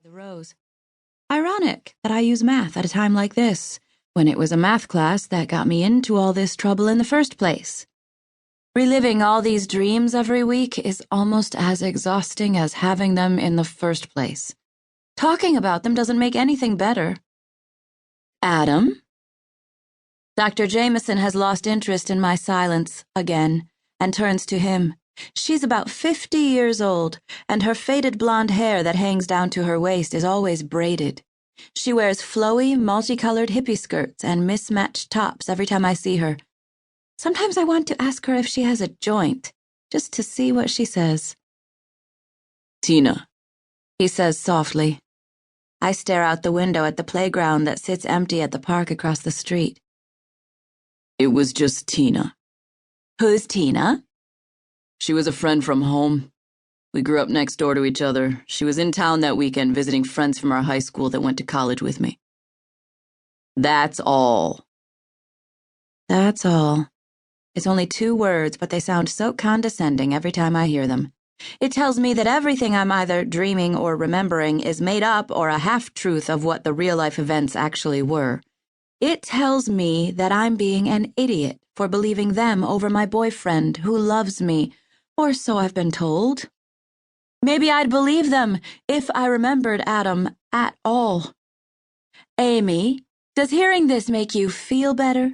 The rose. Ironic that I use math at a time like this, when it was a math class that got me into all this trouble in the first place. Reliving all these dreams every week is almost as exhausting as having them in the first place. Talking about them doesn't make anything better. Adam? Dr. Jameson has lost interest in my silence again and turns to him. She's about 50 years old, and her faded blonde hair that hangs down to her waist is always braided. She wears flowy, multicolored hippie skirts and mismatched tops every time I see her. Sometimes I want to ask her if she has a joint, just to see what she says. Tina, he says softly. I stare out the window at the playground that sits empty at the park across the street. It was just Tina. Who's Tina? She was a friend from home. We grew up next door to each other. She was in town that weekend visiting friends from our high school that went to college with me. That's all. That's all. It's only 2 words, but they sound so condescending every time I hear them. It tells me that everything I'm either dreaming or remembering is made up or a half-truth of what the real-life events actually were. It tells me that I'm being an idiot for believing them over my boyfriend who loves me, or so I've been told. Maybe I'd believe them if I remembered Adam at all. Amy, does hearing this make you feel better?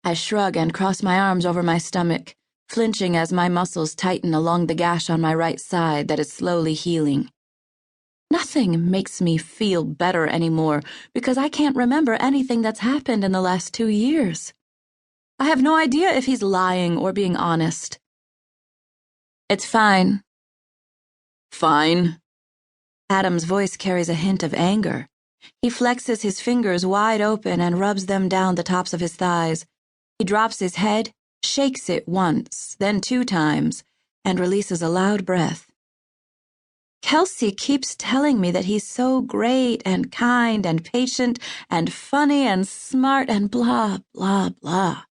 I shrug and cross my arms over my stomach, flinching as my muscles tighten along the gash on my right side that is slowly healing. Nothing makes me feel better anymore because I can't remember anything that's happened in the last 2 years. I have no idea if he's lying or being honest. It's fine. Fine? Adam's voice carries a hint of anger. He flexes his fingers wide open and rubs them down the tops of his thighs. He drops his head, shakes it once, then 2 times, and releases a loud breath. Kelsey keeps telling me that he's so great and kind and patient and funny and smart and blah, blah, blah.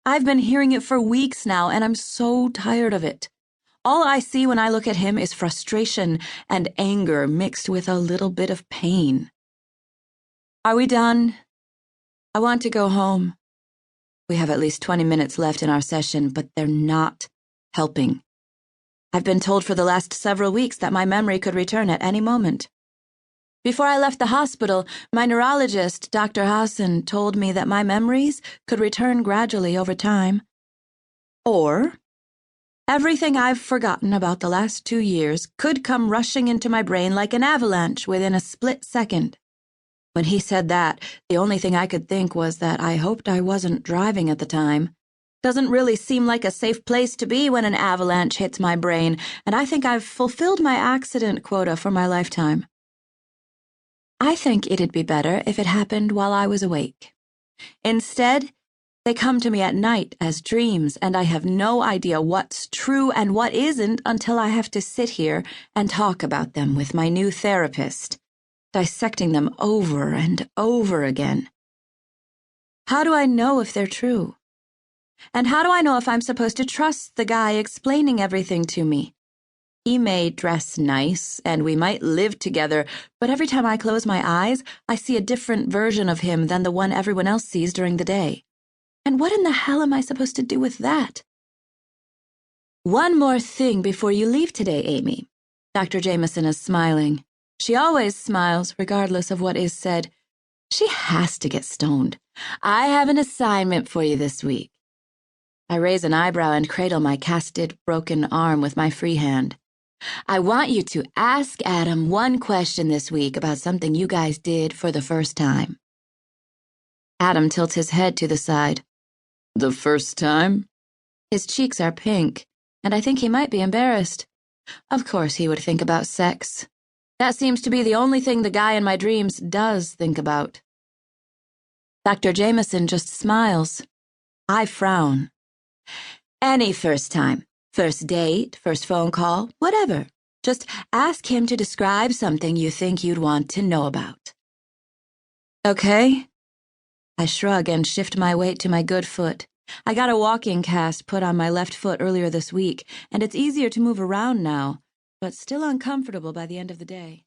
I've been hearing it for weeks now, and I'm so tired of it. All I see when I look at him is frustration and anger mixed with a little bit of pain. Are we done? I want to go home. We have at least 20 minutes left in our session, but they're not helping. I've been told for the last several weeks that my memory could return at any moment. Before I left the hospital, my neurologist, Dr. Hassan, told me that my memories could return gradually over time. Or everything I've forgotten about the last 2 years could come rushing into my brain like an avalanche within a split second. When he said that, the only thing I could think was that I hoped I wasn't driving at the time. Doesn't really seem like a safe place to be when an avalanche hits my brain, and I think I've fulfilled my accident quota for my lifetime. I think it'd be better if it happened while I was awake. Instead, they come to me at night as dreams, and I have no idea what's true and what isn't until I have to sit here and talk about them with my new therapist, dissecting them over and over again. How do I know if they're true? And how do I know if I'm supposed to trust the guy explaining everything to me? He may dress nice, and we might live together, but every time I close my eyes, I see a different version of him than the one everyone else sees during the day. And what in the hell am I supposed to do with that? One more thing before you leave today, Amy. Dr. Jameson is smiling. She always smiles, regardless of what is said. She has to get stoned. I have an assignment for you this week. I raise an eyebrow and cradle my casted, broken arm with my free hand. I want you to ask Adam one question this week about something you guys did for the first time. Adam tilts his head to the side. The first time? His cheeks are pink, and I think he might be embarrassed. Of course he would think about sex. That seems to be the only thing the guy in my dreams does think about. Dr. Jameson just smiles. I frown. Any first time. First date, first phone call, whatever. Just ask him to describe something you think you'd want to know about. Okay? I shrug and shift my weight to my good foot. I got a walking cast put on my left foot earlier this week, and it's easier to move around now, but still uncomfortable by the end of the day.